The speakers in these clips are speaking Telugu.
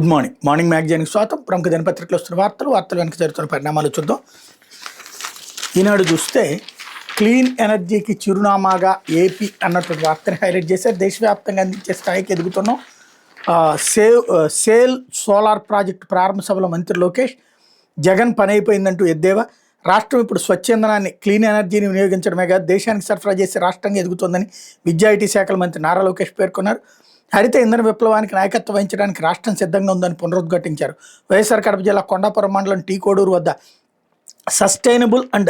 Good morning. మార్నింగ్ మ్యాగజైన్కి స్వాగతం. ప్రముఖ దినపత్రికలు వస్తున్న వార్తలు వెనక జరుగుతున్న పరిణామాలు చూద్దాం. ఈనాడు చూస్తే క్లీన్ ఎనర్జీకి చిరునామాగా ఏపీ అన్నటువంటి వార్తని హైలైట్ చేశారు. దేశవ్యాప్తంగా అందించే స్థాయికి ఎదుగుతున్నాం. సేల్ సోలార్ ప్రాజెక్టు ప్రారంభ సభలో మంత్రి లోకేష్, జగన్ పని అయిపోయిందంటూ ఎద్దేవా. రాష్ట్రం ఇప్పుడు స్వచ్ఛందనాన్ని, క్లీన్ ఎనర్జీని వినియోగించడమే కాదు దేశానికి సరఫరా చేసే రాష్ట్రంగా ఎదుగుతోందని విద్యా ఐటీ శాఖల మంత్రి నారా లోకేష్ పేర్కొన్నారు. హరిత ఇంధన విప్లవానికి నాయకత్వం వహించడానికి రాష్ట్రం సిద్ధంగా ఉందని పునరుద్ఘాటించారు. వైఎస్ఆర్ కడప జిల్లా కొండాపురం మండలం టీ కోడూరు వద్ద sustainable and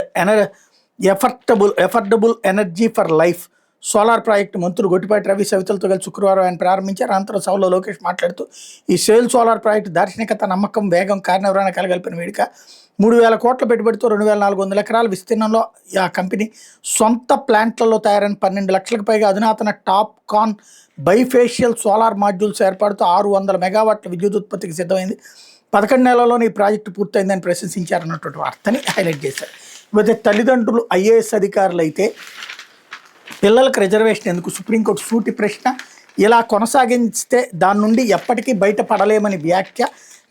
affordable energy for life solar project మంత్రులు గొట్టిపాటి రవి, సవితలతో కలిసి శుక్రవారం ఆయన ప్రారంభించారు. అనంతరం సభలో లోకేష్ మాట్లాడుతూ ఈ సేల్ సోలార్ ప్రాజెక్టు దార్శనికత, నమ్మకం, వేగం, కార్యనిర్వహణ కలగలిపిన వేడుక. 3,000 కోట్ల పెట్టుబడితో 2,400 ఎకరాల విస్తీర్ణంలో ఆ కంపెనీ సొంత ప్లాంట్లలో తయారైన 12 లక్షలకు పైగా అధునాతన టాప్ కాన్ బైఫేషియల్ సోలార్ మాడ్యూల్స్ ఏర్పాటుతో 600 మెగావాట్ల విద్యుత్ ఉత్పత్తికి సిద్ధమైంది. 11 నెలల్లోనే ఈ ప్రాజెక్టు పూర్తయిందని ప్రశంసించారన్నటువంటి వార్తని హైలైట్ చేశారు. ఇకపోతే తల్లిదండ్రులు ఐఏఎస్ అధికారులు అయితే పిల్లలకు రిజర్వేషన్ ఎందుకు? సుప్రీంకోర్టు సూటి ప్రశ్న. ఇలా కొనసాగిస్తే దాని నుండి ఎప్పటికీ బయటపడలేమని వ్యాఖ్య.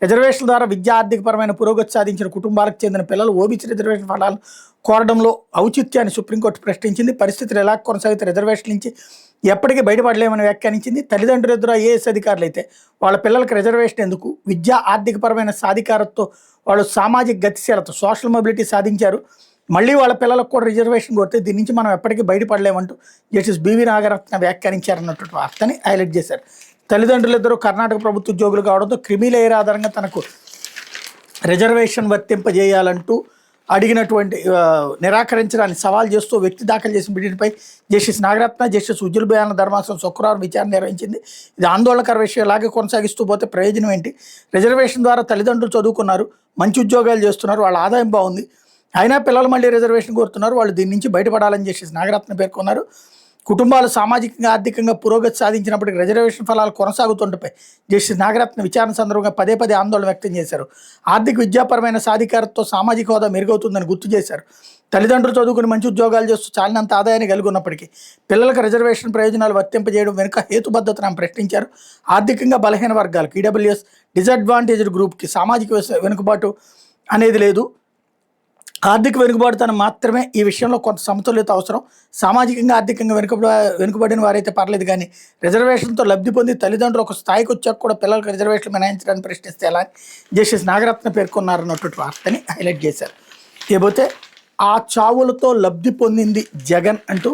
రిజర్వేషన్ల ద్వారా విద్యా ఆర్థికపరమైన పురోగతి సాధించిన కుటుంబాలకు చెందిన పిల్లలు ఓబీసీ రిజర్వేషన్ ఫలాలు కోరడంలో ఔచిత్యాన్ని సుప్రీంకోర్టు ప్రశ్నించింది. పరిస్థితులు ఎలా కొనసాగితే రిజర్వేషన్ నుంచి ఎప్పటికీ బయటపడలేమని వ్యాఖ్యానించింది. తల్లిదండ్రులు ఎదురు ఐఏఎస్ అధికారులు అయితే వాళ్ళ పిల్లలకు రిజర్వేషన్ ఎందుకు? విద్యా ఆర్థికపరమైన సాధికారతతో వాళ్ళు సామాజిక గతిశీలత, సోషల్ మొబిలిటీ సాధించారు. మళ్ళీ వాళ్ళ పిల్లలకు కూడా రిజర్వేషన్ కొడితే దీని నుంచి మనం ఎప్పటికీ బయటపడలేమంటూ జస్టిస్ బివి నాగరత్న వ్యాఖ్యానించారన్నటువంటి వార్తని హైలైట్ చేశారు. తల్లిదండ్రులిద్దరూ కర్ణాటక ప్రభుత్వ ఉద్యోగులు కావడంతో క్రిమిలేయర్ ఆధారంగా తనకు రిజర్వేషన్ వర్తింపజేయాలంటూ అడిగినటువంటి నిరాకరించడాన్ని సవాల్ చేస్తూ వ్యక్తి దాఖలు చేసిన పిటిషన్పై జస్టిస్ నాగరత్న, జస్టిస్ ఉజ్జుల్ బయాన ధర్మాసనం శుక్రవారం విచారణ నిర్వహించింది. ఇది ఆందోళనకర విషయం. ఇలాగే కొనసాగిస్తూ పోతే ప్రయోజనం ఏంటి? రిజర్వేషన్ ద్వారా తల్లిదండ్రులు చదువుకున్నారు, మంచి ఉద్యోగాలు చేస్తున్నారు, వాళ్ళ ఆదాయం బాగుంది, అయినా పిల్లలు మళ్ళీ రిజర్వేషన్ కోరుతున్నారు. వాళ్ళు దీని నుంచి బయటపడాలని జస్టిస్ నాగరత్న పేర్కొన్నారు. కుటుంబాలు సామాజికంగా ఆర్థికంగా పురోగతి సాధించినప్పటికీ రిజర్వేషన్ ఫలాలు కొనసాగుతుండపై జస్టిస్ నాగరత్న విచారణ సందర్భంగా పదే ఆందోళన వ్యక్తం చేశారు. ఆర్థిక విద్యాపరమైన సాధికారతతో సామాజిక హోదా మెరుగవుతుందని గుర్తు చేశారు. తల్లిదండ్రులు చదువుకుని మంచి ఉద్యోగాలు చేస్తూ చాలినంత ఆదాయాన్ని కలిగి ఉన్నప్పటికీ పిల్లలకు రిజర్వేషన్ ప్రయోజనాలు వర్తింపజేయడం వెనుక హేతుబద్ధతను ఆమె ప్రశ్నించారు. ఆర్థికంగా బలహీన వర్గాలకు, ఈడబ్ల్యూఎస్ డిసడ్వాంటేజ్డ్ గ్రూప్కి సామాజిక వెనుకబాటు అనేది లేదు. ఆర్థిక వెనుకబాటుతనం మాత్రమే ఈ విషయంలో కొంత సమతుల్యత అవసరం. సామాజికంగా ఆర్థికంగా వెనుకబడిన వారైతే పర్లేదు, కానీ రిజర్వేషన్తో లబ్ధి పొంది తల్లిదండ్రులు ఒక స్థాయికి వచ్చాక కూడా పిల్లలకు రిజర్వేషన్ మినహాయించడానికి ప్రశ్నిస్తే ఎలా అని జస్టిస్ నాగరత్న పేర్కొన్నారన్నటువంటి వార్తని హైలైట్ చేశారు. ఇకపోతే ఆ చావులతో లబ్ధి పొందింది జగన్ అంటూ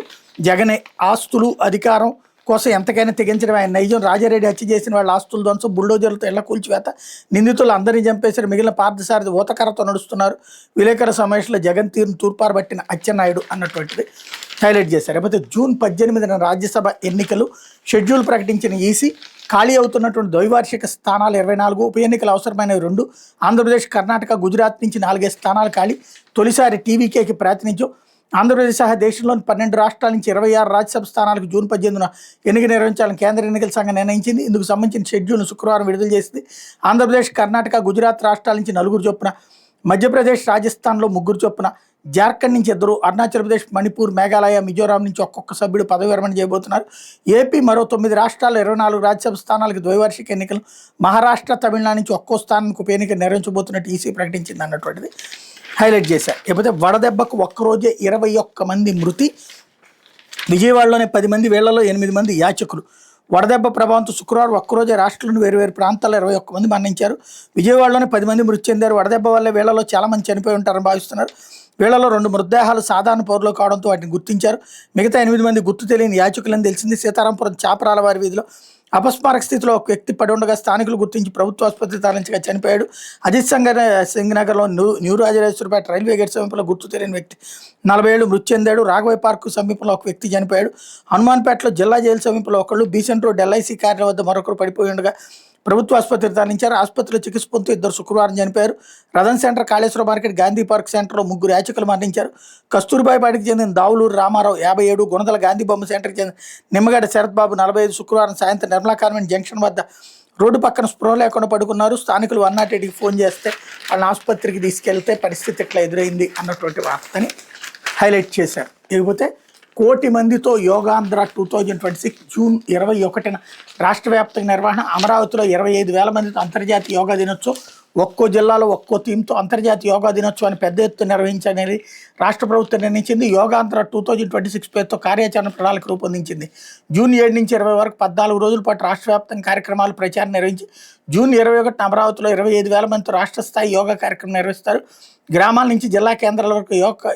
జగనే ఆస్తులు, అధికారం కోసం ఎంతకైనా తెగించడం ఆయన నైజం. రాజారెడ్డి హత్య చేసిన వాళ్ళ ఆస్తుల ధ్వంసం, బుల్డోజర్లతో ఇళ్ల కూల్చివేత, నిందితులు అందరినీ చంపేశారు, మిగిలిన పార్థసారథి ఊతకర్రతో నడుస్తున్నారు. విలేకరుల సమావేశంలో జగన్ తీరును తూర్పారబట్టిన అచ్చెన్నాయుడు అన్నటువంటిది హైలైట్ చేశారు. లేకపోతే జూన్ 18న రాజ్యసభ ఎన్నికలు షెడ్యూల్ ప్రకటించిన ఈసీ. ఖాళీ అవుతున్నటువంటి ద్వైవార్షిక స్థానాలు 24, ఉప ఎన్నికలు అవసరమైనవి 2. ఆంధ్రప్రదేశ్, కర్ణాటక, గుజరాత్ నుంచి 4 స్థానాలు ఖాళీ. తొలిసారి టీవీకేకి ప్రాతినిధ్యం. ఆంధ్రప్రదేశ్ సహా దేశంలోని 12 రాష్ట్రాల నుంచి 26 రాజ్యసభ స్థానాలకు జూన్ 18న ఎన్నిక నిర్వహించాలని కేంద్ర ఎన్నికల సంఘం నిర్ణయించింది. ఇందుకు సంబంధించిన షెడ్యూల్ను శుక్రవారం విడుదల చేసింది. ఆంధ్రప్రదేశ్, కర్ణాటక, గుజరాత్ రాష్ట్రాల నుంచి 4 చొప్పున, మధ్యప్రదేశ్, రాజస్థాన్లో 3 చొప్పున, జార్ఖండ్ నుంచి 2, అరుణాచల్ ప్రదేశ్, మణిపూర్, మేఘాలయ, మిజోరాం నుంచి ఒక్కొక్క సభ్యుడు పదవి విరమణ చేయబోతున్నారు. ఏపీ మరో 9 రాష్ట్రాల్లో 24 రాజ్యసభ స్థానాలకు ద్వైవార్షిక ఎన్నికలు. మహారాష్ట్ర, తమిళనాడు నుంచి ఒక్కో స్థానానికి ఉప ఎన్నిక నిర్వహించబోతున్నట్టు ఈసీ ప్రకటించింది అన్నటువంటిది హైలైట్ చేశారు. లేకపోతే వడదెబ్బకు ఒక్కరోజే 21 మంది మృతి. విజయవాడలోనే 10 మంది, వేళ్లలో 8 మంది యాచకులు. వడదెబ్బ ప్రభావంతో శుక్రవారం ఒక్కరోజే రాష్ట్రంలోని వేరువేరు ప్రాంతాల్లో 21 మంది మరణించారు. విజయవాడలోనే 10 మంది మృతి చెందారు. వడదెబ్బ వల్లే వేళ్లలో చాలా మంది చనిపోయి ఉంటారని భావిస్తున్నారు. వీళ్లలో 2 మృతదేహాలు సాధారణ పౌరులు కావడంతో వాటిని గుర్తించారు. మిగతా 8 మంది గుర్తు తెలియని యాచకులని తెలిసింది. సీతారాంపురం చాపరాల వారి వీధిలో అపస్మారక స్థితిలో ఒక వ్యక్తి పడి ఉండగా స్థానికులు గుర్తించి ప్రభుత్వ ఆసుపత్రి తరలించగా చనిపోయాడు. అజిత్ సింగ్ నగర్లో న్యూ రాజరాజేశ్వరపేట రైల్వే గేట్ సమీపంలో గుర్తు తెలియని వ్యక్తి 40 ఏళ్లు మృతి చెందాడు. రాఘవయ్య పార్కు సమీపంలో ఒక వ్యక్తి చనిపోయాడు. హనుమాన్పేటలో జిల్లా జైలు సమీపంలో ఒకళ్ళు, బీసెంట్ రోడ్ ఎల్ఐసి కార్యాలయం వద్ద మరొకరు పడిపోయి ఉండగా ప్రభుత్వ ఆసుపత్రి తరలించారు. ఆసుపత్రిలో చికిత్స పొందుతూ 2 శుక్రవారం చనిపోయారు. Rathan centre, Kaleshwara market, Gandhi park సెంటర్లో 3 యాచకులు మరణించారు. కస్తూర్బాయిపాటికి చెందిన దావులూరు రామారావు 57, గుణదల గాంధీ బొమ్మ సెంటర్కి చెందిన నిమ్మగడ్డ శరత్ బాబు 45 శుక్రవారం సాయంత్రం నిర్మలా కాన్వెంట్ జంక్షన్ వద్ద రోడ్డు పక్కన స్పృహ లేకుండా పడుకున్నారు. స్థానికులు 108కి ఫోన్ చేస్తే వాళ్ళని ఆసుపత్రికి తీసుకెళ్తే పరిస్థితి ఇట్లా ఎదురైంది అన్నటువంటి వార్తని హైలైట్ చేశారు. ఇకపోతే కోటి మందితో యోగాంధ్ర 2026 జూన్ 21న రాష్ట్ర వ్యాప్తంగా నిర్వహణ. అమరావతిలో 25,000 మందితో అంతర్జాతీయ యోగా దినోత్సవం. ఒక్కో జిల్లాలో ఒక్కో థీమ్తో అంతర్జాతీయ యోగా దినోత్సవాన్ని పెద్ద ఎత్తున నిర్వహించాలని రాష్ట్ర ప్రభుత్వం నిర్ణయించింది. యోగాంధ్ర 2026 పేరుతో కార్యాచరణ ప్రణాళిక రూపొందించింది. జూన్ 7 నుంచి 20 వరకు 14 రోజుల పాటు రాష్ట్ర వ్యాప్తంగా కార్యక్రమాలు ప్రచారం నిర్వహించి జూన్ 21న అమరావతిలో 25,000 మందితో రాష్ట్ర స్థాయి యోగా కార్యక్రమం నిర్వహిస్తారు. గ్రామాల నుంచి జిల్లా కేంద్రాల వరకు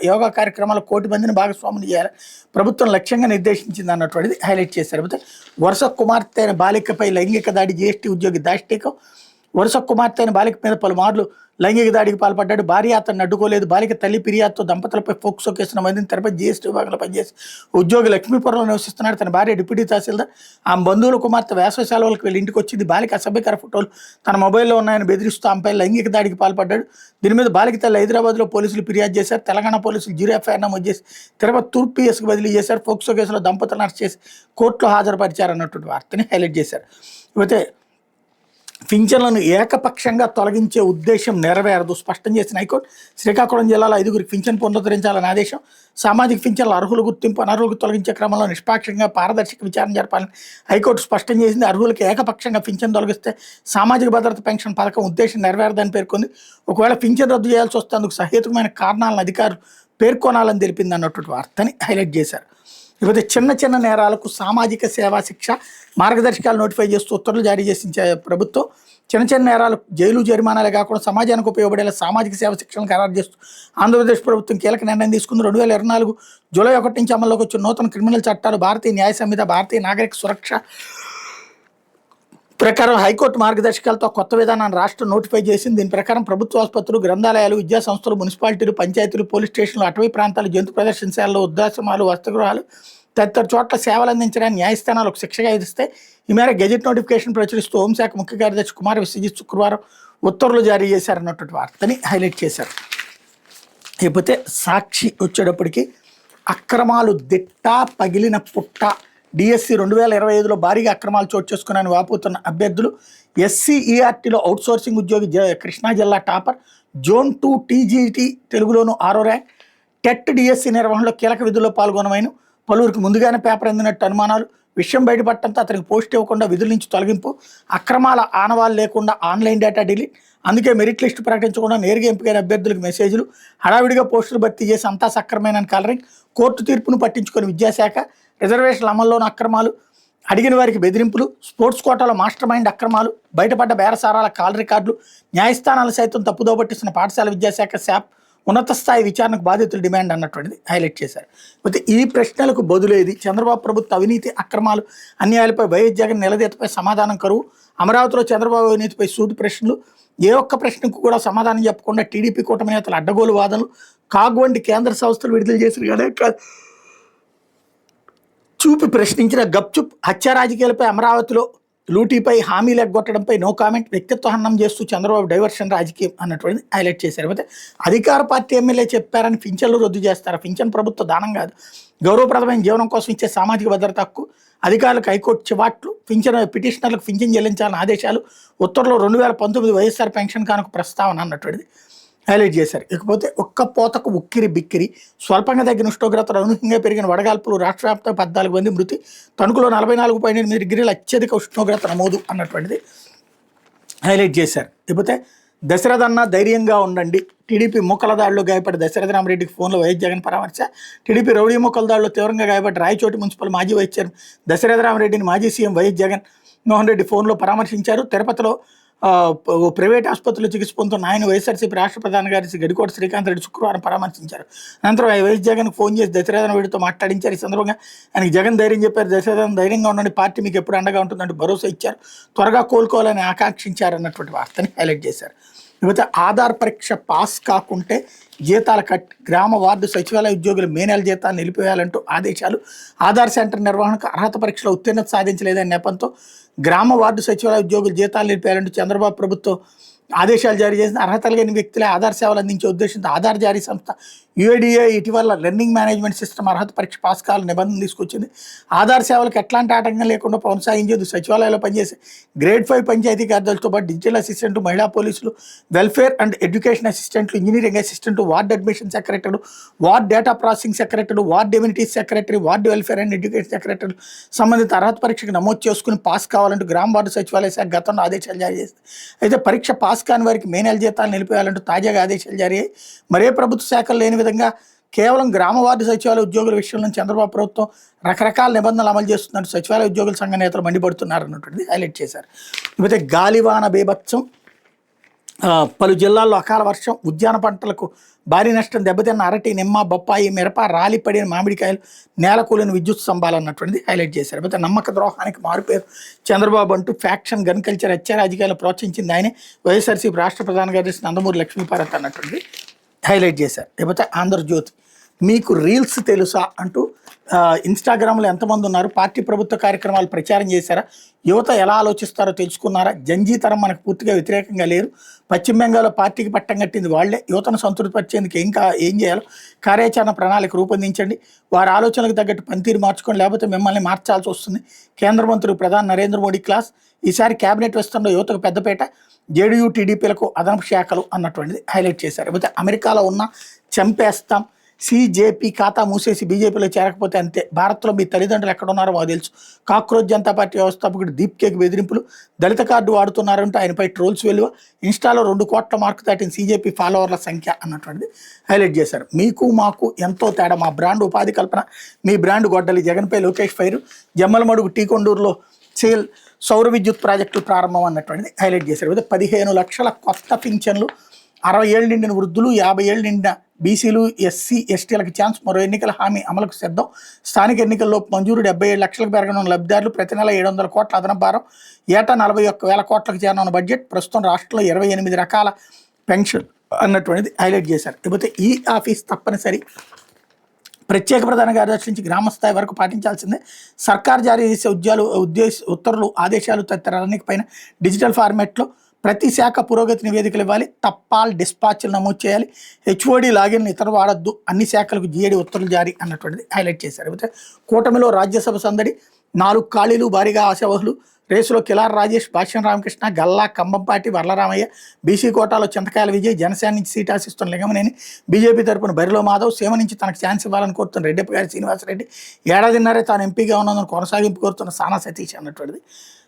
యోగా కార్యక్రమాలు 1 కోటి మందిని భాగస్వాములు చేయాలి ప్రభుత్వం లక్ష్యంగా నిర్దేశించింది అన్నటువంటిది హైలైట్ చేశారు. అయితే వరుస కుమార్తె అయిన బాలికపై లైంగిక దాడి, జీఎస్టీ ఉద్యోగి దాష్టీకం. వరుస కుమార్తె అయిన బాలిక మీద పలుమార్లు లైంగిక దాడికి పాల్పడ్డాడు. భార్య అతన్ని అడ్డుకోలేదు. బాలిక తల్లి ఫిర్యాదుతో దంపతులపై ఫోక్సో కేసు నమోదైన తిరుపతి జీఎస్టీ విభాగంలో పనిచేసి ఉద్యోగి లక్ష్మీపురంలో నివసిస్తున్నాడు. తన భార్య డిప్యూటీ తహసీల్దార్. ఆమె బంధువుల కుమార్తె వేసవి సెలవులకు వెళ్ళి ఇంటికి వచ్చింది. బాలిక అసభ్యకర ఫోటోలు తన మొబైల్లో ఉన్నాయని బెదిరిస్తూ ఆమెపై లైంగిక దాడికి పాల్పడ్డాడు. దీని మీద బాలిక తల్లి హైదరాబాద్లో పోలీసులు ఫిర్యాదు చేశారు. తెలంగాణ పోలీసులు 0 ఎఫ్ఐఆర్ నమోదు చేసి తిరుపతి తూర్పు పిఎస్కి బదిలీ చేశారు. ఫోక్సో కేసులో దంపతులను అరెస్ట్ చేసి కోర్టులో హాజరుపరిచారు అన్నటువంటి వార్తని హైలైట్ చేశారు. అయితే పింఛన్లను ఏకపక్షంగా తొలగించే ఉద్దేశం నెరవేరదు స్పష్టం చేసిన హైకోర్టు. శ్రీకాకుళం జిల్లాలో 5గురికి పింఛన్ పునరుద్ధరించాలని ఆదేశం. సామాజిక పింఛన్ల అర్హుల గుర్తింపు, అనర్హులకు తొలగించే క్రమంలో నిష్పాక్షంగా పారదర్శక విచారణ జరపాలని హైకోర్టు స్పష్టం చేసింది. అర్హులకు ఏకపక్షంగా పింఛన్ తొలగిస్తే సామాజిక భద్రత పెన్షన్ పథకం ఉద్దేశం నెరవేరదని పేర్కొంది. ఒకవేళ పింఛన్ రద్దు చేయాల్సి వస్తే అందుకు సహేతుకమైన కారణాలను అధికారులు పేర్కొనాలని తెలిపింది అన్నటువంటి వార్తని హైలైట్ చేశారు. ఇకపోతే చిన్న చిన్న నేరాలకు సామాజిక సేవా శిక్ష మార్గదర్శకాలు నోటిఫై చేస్తూ ఉత్తర్వులు జారీ చేసించే ప్రభుత్వం. చిన్న చిన్న నేరాలు జైలు జరిమానాలే కాకుండా సమాజానికి ఉపయోగపడేలా సామాజిక సేవ శిక్షణను ఖరారు చేస్తూ ఆంధ్రప్రదేశ్ ప్రభుత్వం కీలక నిర్ణయం తీసుకుంది. 2024 జూలై 1 నుంచి అమల్లోకి వచ్చిన నూతన క్రిమినల్ చట్టాలు, భారతీయ న్యాయ సంహిత, భారతీయ నాగరిక సురక్ష ప్రకారం హైకోర్టు మార్గదర్శకాలతో కొత్త విధానాన్ని రాష్ట్రం నోటిఫై చేసింది. దీని ప్రకారం ప్రభుత్వ ఆసుపత్రులు, గ్రంథాలయాలు, విద్యా సంస్థలు, మున్సిపాలిటీలు, పంచాయతీలు, పోలీస్ స్టేషన్లు, అటవీ ప్రాంతాలు, జంతు ప్రదర్శనశాలలు, వృద్ధాశ్రమాలు, వసతిగృహాలు తదితర చోట్ల సేవలు అందించడానికి న్యాయస్థానాలకు శిక్షగా విధిస్తే ఈ మేర గెజెట్ నోటిఫికేషన్ ప్రచురిస్తూ హోంశాఖ ముఖ్య కార్యదర్శి కుమార్ విశ్వజిత్ శుక్రవారం ఉత్తర్వులు జారీ చేశారన్నటువంటి వార్తని హైలైట్ చేశారు. లేకపోతే సాక్షి వచ్చేటప్పటికి అక్రమాలు దిట్ట పగిలిన పుట్ట. డిఎస్సి 2025లో భారీగా అక్రమాలు చోటు చేసుకున్నాయని వాపోతున్న అభ్యర్థులు. ఎస్సీఈఆర్టీలో అవుట్సోర్సింగ్ ఉద్యోగి కృష్ణా జిల్లా టాపర్. జోన్ 2 టీజీటీ తెలుగులోను 6వ ర్యాంక్. టెట్ డిఎస్సి నిర్వహణలో కీలక విధుల్లో పాల్గొనమైన పలువురికి ముందుగానే పేపర్ అందినట్టు అనుమానాలు. విషయం బయటపడటంతో అతనికి పోస్ట్ ఇవ్వకుండా విధుల నుంచి తొలగింపు. అక్రమాల ఆనవాళ్ళు లేకుండా ఆన్లైన్ డేటా డిలీట్. అందుకే మెరిట్ లిస్టు ప్రకటించకుండా నేరుగా ఎంపికైన అభ్యర్థులకు మెసేజ్లు. హడావిడిగా పోస్టులు భర్తీ చేసి అంతా సక్రమమైన కలరింగ్. కోర్టు తీర్పును పట్టించుకొని విద్యాశాఖ. రిజర్వేషన్ల అమల్లోని అక్రమాలు, అడిగిన వారికి బెదిరింపులు, స్పోర్ట్స్ కోటాలో మాస్టర్ మైండ్ అక్రమాలు, బయటపడ్డ బేరసారాల కాల్ రికార్డులు, న్యాయస్థానాలు సైతం తప్పుదోవ పట్టిస్తున్న పాఠశాల విద్యాశాఖ శాప్ ఉన్నత స్థాయి విచారణకు బాధితులు డిమాండ్ అన్నటువంటిది హైలైట్ చేశారు. అయితే ఈ ప్రశ్నలకు బదులేది చంద్రబాబు ప్రభుత్వ అవినీతి, అక్రమాలు, అన్యాయాలపై వైఎస్ జగన్ నిలదీతపై సమాధానం కరువు. అమరావతిలో చంద్రబాబు అవినీతిపై సూటి ప్రశ్నలు. ఏ ఒక్క ప్రశ్నకు కూడా సమాధానం చెప్పకుండా టీడీపీ కూటమి నేతల అడ్డగోలు వాదనలు. కాగ్ వంటి కేంద్ర సంస్థలు విడుదల చేసిన కానీ చూపి ప్రశ్నించిన గప్చుప్. హత్య రాజకీయాలపై, అమరావతిలో లూటీపై హామీలు ఎగ్గొట్టడంపై నో కామెంట్. వ్యక్తిత్వ హననం చేస్తూ చంద్రబాబు డైవర్షన్ రాజకీయం అన్నటువంటిది హైలైట్ చేశారు. అయితే అధికార పార్టీ ఎమ్మెల్యే చెప్పారని పింఛన్లు రద్దు చేస్తారు. పింఛన్ ప్రభుత్వ దానం కాదు, గౌరవప్రదమైన జీవనం కోసం ఇచ్చే సామాజిక భద్రత హక్కు. అధికారులకు హైకోర్టు చివాట్లు. పింఛన్ పిటిషనర్లకు పింఛన్ చెల్లించాలని ఆదేశాలు. ఉత్తర్వులో 2019 వైఎస్ఆర్ పెన్షన్ కానుక ప్రస్తావన అన్నటువంటిది హైలైట్ చేశారు. ఇకపోతే ఒక్క పోతకు ఉక్కిరి బిక్కిరి. స్వల్పంగా తగ్గిన ఉష్ణోగ్రతలు, అనూహ్యంగా పెరిగిన వడగాల్పులు. రాష్ట్ర వ్యాప్తంగా 14 మంది మృతి. తణుకులో 44.8 డిగ్రీల అత్యధిక ఉష్ణోగ్రత నమోదు అన్నటువంటిది హైలైట్ చేశారు. ఇకపోతే దశరథ్ అన్న ధైర్యంగా ఉండండి. టీడీపీ మూకల దాడిలో గాయపడి దశరథరామరెడ్డికి ఫోన్లో వైఎస్ జగన్ పరామర్శ. టీడీపీ రౌడీ మూకల దాడిలో తీవ్రంగా గాయపడి రాయచోటి మున్సిపల్ మాజీ వైస్ చైర్మన్ దశరథరామరెడ్డిని మాజీ సీఎం వైఎస్ జగన్ మోహన్ రెడ్డి ఫోన్లో పరామర్శించారు. తిరుపతిలో ప్రైవేట్ ఆసుపత్రిలో చికిత్స పొందుతున్న ఆయన వైఎస్ఆర్సీపీ రాష్ట్ర ప్రధాన కార్యదర్శి గడికోట శ్రీకాంత్ రెడ్డి శుక్రవారం పరామర్శించారు. అనంతరం వైఎస్ జగన్కి ఫోన్ చేసి దశరథరామరెడ్డితో మాట్లాడించారు. ఈ సందర్భంగా ఆయనకి జగన్ ధైర్యం చెప్పారు. దశరథన్ ధైర్యంగా ఉండండి, పార్టీ మీకు ఎప్పుడు అండగా ఉంటుందంటూ భరోసా ఇచ్చారు. త్వరగా కోలుకోవాలని ఆకాంక్షించారు అన్నటువంటి వార్తని హైలైట్ చేశారు. ఇకపోతే ఆధార్ పరీక్ష పాస్ కాకుంటే జీతాల కట్. గ్రామ వార్డు సచివాలయ ఉద్యోగులు మే నెల జీతాలు నిలిపివేయాలంటూ ఆదేశాలు. ఆధార్ సెంటర్ నిర్వహణకు అర్హత పరీక్షలో ఉత్తీర్ణత సాధించలేదనే నెపంతో గ్రామ వార్డు సచివాలయ ఉద్యోగులు జీతాలు నిలిపేయాలంటూ చంద్రబాబు ప్రభుత్వం ఆదేశాలు జారీ చేసిన అర్హత లేని వ్యక్తులే ఆధార్ సేవలు అందించే ఉద్దేశంతో ఆధార్ జారీ సంస్థ యుఐడిఏ ఇటీవల లెర్నింగ్ మేనేజ్మెంట్ సిస్టమ్ అర్హత పరీక్ష పాస్ కావాలని నిబంధన తీసుకొచ్చింది. ఆధార్ సేవలకు ఎట్లాంటి ఆటంకం లేకుండా కొనసాగించేది సచివాలయంలో పనిచేసే గ్రేడ్ 5 పంచాయతీ కార్యాలయాలతో పాటు డిజిటల్ అసిస్టెంట్, మహిళా పోలీసులు, వెల్ఫేర్ అండ్ ఎడ్యుకేషన్ అసిస్టెంట్లు, engineering assistant, ward admission secretary, ward data processing secretary, ward amenities secretary, ward welfare and education secretary సంబంధిత అర్హత పరీక్షకు నమోదు చేసుకుని పాస్ కావాలంటూ గ్రామ వార్డు సచివాలయ శాఖ గతంలో ఆదేశాలు జారీ చేసింది. అయితే పరీక్ష పాస్ కాని వారికి మే నెల జీతాలు నిలిపేయాలంటూ తాజాగా ఆదేశాలు జారీ అయ్యాయి. మరే ప్రభుత్వ శాఖలు లేని విధంగా కేవలం గ్రామ వార్డు సచివాలయ ఉద్యోగుల విషయంలో చంద్రబాబు ప్రభుత్వం రకరకాల నిబంధనలు అమలు చేస్తున్నట్టు సచివాలయ ఉద్యోగుల సంఘ నేతలు మండిపడుతున్నారు అన్నటువంటిది హైలైట్ చేశారు. ఇకపోతే గాలివాన బీభత్సం, పలు జిల్లాల్లో అకాల వర్షం, ఉద్యాన పంటలకు భారీ నష్టం, దెబ్బతిన్న అరటి, నిమ్మ, బొప్పాయి, మిరప, రాలిపడిన మామిడికాయలు, నేలకూలిన విద్యుత్ స్తంభాలు అన్నటువంటిది హైలైట్ చేశారు. అయితే నమ్మక ద్రోహానికి మారుపేరు చంద్రబాబు అంటూ ఫ్యాక్షన్, గన్ కల్చర్, హత్య రాజకీయాలు ప్రోత్సహించింది ఆయనే, వైఎస్ఆర్సీపీ రాష్ట్ర ప్రధాన కార్యదర్శి నందమూరి లక్ష్మీపార్వతి అన్నటువంటిది హైలైట్ చేశారు. లేకపోతే ఆంధ్రజ్యోతి, మీకు రీల్స్ తెలుసా అంటూ ఇన్స్టాగ్రామ్లో ఎంతమంది ఉన్నారు, పార్టీ ప్రభుత్వ కార్యక్రమాలు ప్రచారం చేశారా, యువత ఎలా ఆలోచిస్తారో తెలుసుకున్నారా, జంజీతరం మనకు పూర్తిగా వ్యతిరేకంగా లేరు, పశ్చిమ బెంగాల్లో పార్టీకి పట్టం కట్టింది వాళ్లే, యువతను సంతృప్తిపరిచేందుకు ఏం చేయాలో కార్యాచరణ ప్రణాళిక రూపొందించండి, వారి ఆలోచనలకు తగ్గట్టు పనితీరు మార్చుకొని లేకపోతే మిమ్మల్ని మార్చాల్సి వస్తుంది. కేంద్ర మంత్రులు ప్రధాని నరేంద్ర మోడీ క్లాస్, ఈసారి కేబినెట్ విస్తరణలో యువతకు పెద్దపేట, జేడీయూ టీడీపీలకు అదనపు శాఖలు అన్నటువంటిది హైలైట్ చేశారు. లేకపోతే అమెరికాలో ఉన్న చంపేస్తాం, సిజేపీ ఖాతా మూసేసి బీజేపీలో చేరకపోతే అంతే, భారత్లో మీ తల్లిదండ్రులు ఎక్కడున్నారో మాకు తెలుసు, కాక్రోచ్ జనతా పార్టీ వ్యవస్థాపకుడు దీప్కేకి బెదిరింపులు, దళిత కార్డు వాడుతున్నారంటూ ఆయనపై ట్రోల్స్ వెలువ, ఇన్స్టాలో 2 కోట్ల మార్కు దాటిన సీజేపీ ఫాలోవర్ల సంఖ్య అన్నటువంటిది హైలైట్ చేశారు. మీకు మాకు ఎంతో తేడా, మా బ్రాండ్ ఉపాధి కల్పన, మీ బ్రాండ్ గొడ్డలి, జగన్పై లోకేష్ ఫైరు, జమ్మలమడుగు టీకొండూరులో సేల్ సౌర విద్యుత్ ప్రాజెక్టులు ప్రారంభం అన్నటువంటిది హైలైట్ చేశారు. 15 లక్షల కొత్త పింఛన్లు, 60 ఏళ్ళు నిండిన వృద్ధులు, 50 ఏళ్ళు నిండిన బీసీలు, ఎస్సీ, ఎస్టీలకు ఛాన్స్, మరో ఎన్నికల హామీ అమలుకు సిద్ధం, స్థానిక ఎన్నికల్లో మంజూరు, 77 లక్షలకు పెరగనున్న లబ్ధిదారులు, ప్రతి నెల 700 కోట్ల అదనపు భారం, ఏటా 41,000 కోట్లకు చేరనున్న బడ్జెట్, ప్రస్తుతం రాష్ట్రంలో 28 రకాల పెన్షన్ అన్నటువంటిది హైలైట్ చేశారు. లేకపోతే ఈ ఆఫీస్ తప్పనిసరి, ప్రత్యేక ప్రధాన కార్యదర్శి నుంచి గ్రామస్థాయి వరకు పాటించాల్సిందే, సర్కార్ జారీ చేసే ఉత్తర్వులు, ఆదేశాలు తదితరానికి పైన డిజిటల్ ఫార్మాట్లో ప్రతి శాఖ పురోగతి నివేదికలు ఇవ్వాలి, తప్పాల్ డిస్పాచ్లు నమోదు చేయాలి, హెచ్ఓడి లాగిన్ ఇతర వాడద్దు, అన్ని శాఖలకు జీఏడీ ఉత్తర్వులు జారీ అన్నటువంటిది హైలైట్ చేశారు. అయితే కూటమిలో రాజ్యసభ సందడి, 4 ఖాళీలు, భారీగా ఆశావహులు, రేసులో కిలార్ రాజేష్, భాష్యం రామకృష్ణ, గల్లా, కంబంపాటి, వర్లరామయ్య, బీసీ కోటాలో చింతకాయల విజయ్, జనసేన నుంచి సీట్ ఆశిస్తున్న లింగమనేని, బీజేపీ తరపున బరిలో మాధవ్, సీమ నుంచి తనకు ఛాన్స్ ఇవ్వాలని కోరుతున్న రెడ్డిప్ప గారి శ్రీనివాసరెడ్డి, ఏడాదిన్నరే తాను ఎంపీగా ఉన్నందుకు కొనసాగింపు కోరుతున్న సానా సతీష్ అన్నటువంటిది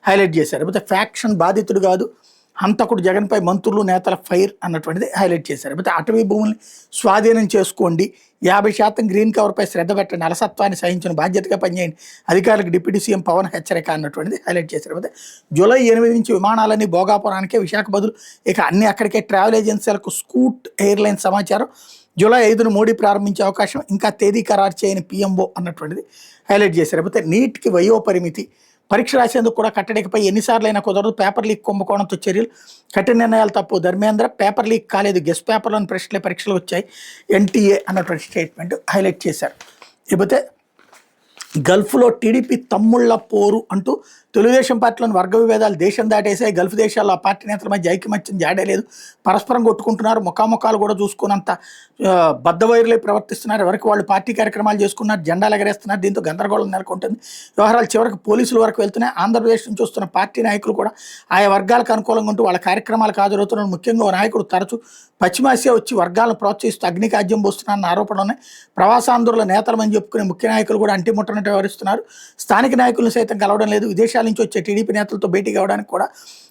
హైలైట్ చేశారు. లేకపోతే ఫ్యాక్షన్ బాధితుడు కాదు, హంతకుడు జగన్పై మంత్రులు, నేతల ఫైర్ అన్నటువంటిది హైలైట్ చేశారు. లేకపోతే అటవీ భూముల్ని స్వాధీనం చేసుకోండి, 50% గ్రీన్ కవర్పై శ్రద్ధ పెట్టండి, అలసత్వాన్ని సహించిన బాధ్యతగా పనిచేయండి, అధికారులకు డిప్యూటీ సీఎం పవన్ హెచ్చరిక అన్నటువంటిది హైలైట్ చేశారు. లేకపోతే జూలై 8 నుంచి విమానాలన్నీ భోగాపురానికే, విశాఖ బదులు ఇక అన్ని అక్కడికే, ట్రావెల్ ఏజెన్సీలకు స్కూట్ ఎయిర్లైన్స్ సమాచారం, జూలై 5న మోడీ ప్రారంభించే అవకాశం, ఇంకా తేదీ ఖరారు చేయని పీఎంఓ అన్నటువంటిది హైలైట్ చేశారు. లేకపోతే నీట్కి వయో పరిమితి, పరీక్ష రాసేందుకు కూడా కట్టడికపై ఎన్నిసార్లైనా కుదరదు, పేపర్ లీక్ కుంభకోణంతో చర్యలు, కఠిన నిర్ణయాలు తప్పు, ధర్మేంద్ర, పేపర్ లీక్ కాలేదు, గెస్ట్ పేపర్లోని ప్రశ్నలే పరీక్షలు వచ్చాయి, ఎన్టీఏ అన్నటువంటి స్టేట్మెంట్ హైలైట్ చేశారు. లేకపోతే గల్ఫ్లో టీడీపీ తమ్ముళ్ల పోరు అంటూ తెలుగుదేశం పార్టీలోని వర్గ విభేదాలు దేశం దాటేసాయి, గల్ఫ్ దేశాల్లో ఆ పార్టీ నేతల మధ్య ఐకమత్యం జాడలేదు, పరస్పరం కొట్టుకుంటున్నారు, ముఖాముఖాలు కూడా చూసుకున్నంత బద్దవైరులై ప్రవర్తిస్తున్నారు, ఎవరికి వాళ్ళు పార్టీ కార్యక్రమాలు చేసుకున్నారు, జెండాలు ఎగరేస్తున్నారు, దీంతో గందరగోళం నెలకొంటుంది, వ్యవహారాలు చివరికి పోలీసుల వరకు వెళ్తున్నాయి, ఆంధ్రప్రదేశ్ నుంచి వస్తున్న పార్టీ నాయకులు కూడా ఆయా వర్గాలకు అనుకూలంగా ఉంటూ వాళ్ళ కార్యక్రమాలకు హాజరవుతున్నారు. ముఖ్యంగా ఓ నాయకుడు తరచూ పశ్చిమాసియా వచ్చి వర్గాలను ప్రోత్సహిస్తూ అగ్నికాజ్యం పోస్తున్నారన్న ఆరోపణలు ఉన్నాయి, ప్రవాసాంధ్రుల నేతలమని చెప్పుకునే ముఖ్య నాయకులు కూడా అంటిముట్టనట్టు వ్యవహరిస్తున్నారు, స్థానిక నాయకులను సైతం కలవడం లేదు, విదేశాల నుంచి వచ్చే టీడీపీ నేతలతో భేటీ కావడానికి కూడా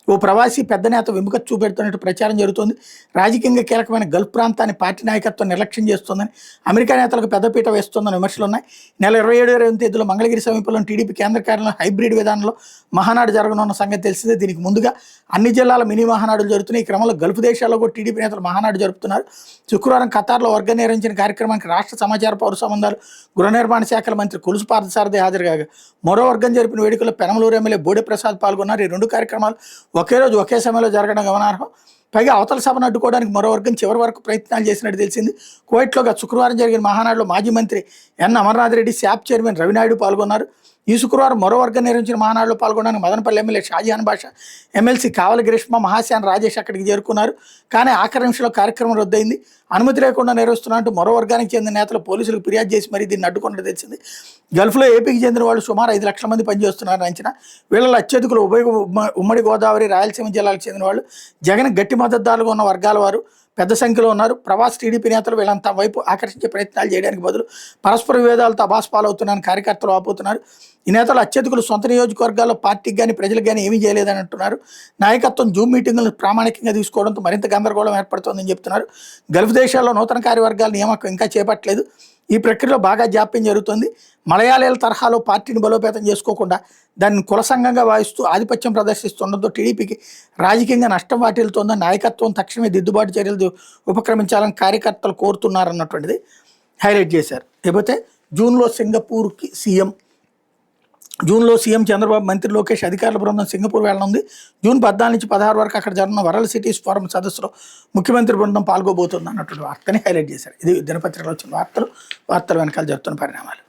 ఓ ప్రవాసీ పెద్ద నేత విముఖత చూపెడుతున్నట్టు ప్రచారం జరుగుతోంది, రాజకీయంగా కీలకమైన గల్ఫ్ ప్రాంతాన్ని పార్టీ నాయకత్వం నిర్లక్ష్యం చేస్తోందని, అమెరికా నేతలకు పెద్దపీట వేస్తోందని విమర్శలు ఉన్నాయి. నెల 27-28 తేదీలో మంగళగిరి సమీపంలోని టీడీపీ కేంద్ర కార్యాలయంలో హైబ్రిడ్ విధానంలో మహానాడు జరగనున్న సంగతి తెలిసిందే. దీనికి ముందుగా అన్ని జిల్లాల మినీ మహానాడులు జరుగుతున్నాయి. ఈ క్రమంలో గల్ఫ్ దేశాల్లో కూడా టీడీపీ నేతలు మహానాడు జరుపుతున్నారు. శుక్రవారం ఖతార్లో వర్గం నిర్వహించిన కార్యక్రమానికి రాష్ట్ర సమాచార పౌర సంబంధాలు గృహ నిర్మాణ శాఖల మంత్రి కొలుసు పార్థసారథి హాజరుగా మరో వర్గం జరిపిన వేడుకల్లో పెనమలూరు ఎమ్మెల్యే బోడే ప్రసాద్ పాల్గొన్నారు. ఈ 2 కార్యక్రమాలు ఒకే రోజు ఒకే సమయంలో జరగడం గమనార్హం. పైగా అవతల సభను అడ్డుకోవడానికి మరో వర్గం చివరి వరకు ప్రయత్నాలు చేసినట్టు తెలిసింది. కువైట్లో శుక్రవారం జరిగిన మహానాడులో మాజీ మంత్రి ఎన్ అమర్నాథ్ రెడ్డి, శాప్ చైర్మన్ రవినాయుడు పాల్గొన్నారు. ఈ శుక్రవారం మరో వర్గం నిర్వహించిన మహానాడులో పాల్గొనడానికి మదనపల్లి ఎమ్మెల్యే షాజహాన్ బాషా, ఎమ్మెల్సీ కావలి గ్రీష్మ, మహాశాన్ రాజేష్ అక్కడికి చేరుకున్నారు. కానీ ఆఖరి నిమిషంలో కార్యక్రమం రద్దయింది. అనుమతి లేకుండా నిర్వహిస్తున్నట్టు మరో వర్గానికి చెందిన నేతలు పోలీసులకు ఫిర్యాదు చేసి మరీ దీన్ని అడ్డుకున్నట్టు తెలిసింది. గల్ఫ్లో ఏపీకి చెందిన వాళ్ళు సుమారు 5 లక్షల మంది పనిచేస్తున్నారని అంచనా. వీళ్ళలో అత్యధికులు ఉమ్మడి గోదావరి, రాయలసీమ జిల్లాలకు చెందిన వాళ్ళు. జగన్ గట్టి మద్దతుదారులుగా ఉన్న వర్గాల వారు పెద్ద సంఖ్యలో ఉన్నారు. ప్రవాస టీడీపీ నేతలు వీళ్ళంతా వైపు ఆకర్షించే ప్రయత్నాలు చేయడానికి బదులు పరస్పర విభేదాలతో అబాస్పాలవుతున్నారని కార్యకర్తలు ఆపుతున్నారు. ఈ నేతలు అత్యధికులు సొంత నియోజకవర్గాల్లో పార్టీకి కానీ ప్రజలకు కానీ ఏమీ చేయలేదని అంటున్నారు. నాయకత్వం జూమ్ మీటింగులను ప్రామాణికంగా తీసుకోవడంతో మరింత గందరగోళం ఏర్పడుతోందని చెప్తున్నారు. గల్ఫ్ దేశాల్లో నూతన కార్యవర్గాల నియామకం ఇంకా చేపట్టలేదు. ఈ ప్రక్రియలో బాగా జాప్యం జరుగుతుంది. మలయాళీల తరహాలో పార్టీని బలోపేతం చేసుకోకుండా దాన్ని కుల సంఘంగా భావిస్తూ ఆధిపత్యం ప్రదర్శిస్తుండడంతో టీడీపీకి రాజకీయంగా నష్టం వాటిల్తోందని నాయకత్వం తక్షణమే దిద్దుబాటు చర్యలు ఉపక్రమించాలని కార్యకర్తలు కోరుతున్నారన్నటువంటిది హైలైట్ చేశారు. లేకపోతే జూన్లో సీఎం చంద్రబాబు, మంత్రి లోకేష్ అధికారుల బృందం సింగపూర్ వెళ్ళనుంది. జూన్ 14 నుంచి 16 వరకు అక్కడ జరుగుతున్న వరల్డ్ సిటీస్ ఫోరం సదస్సులో ముఖ్యమంత్రి బృందం పాల్గొబోతుంది అన్నటువంటి వార్తని హైలైట్ చేశారు. ఇది దినపత్రికలో వచ్చిన వార్తలు వెనకాల జరుగుతున్న పరిణామాలు.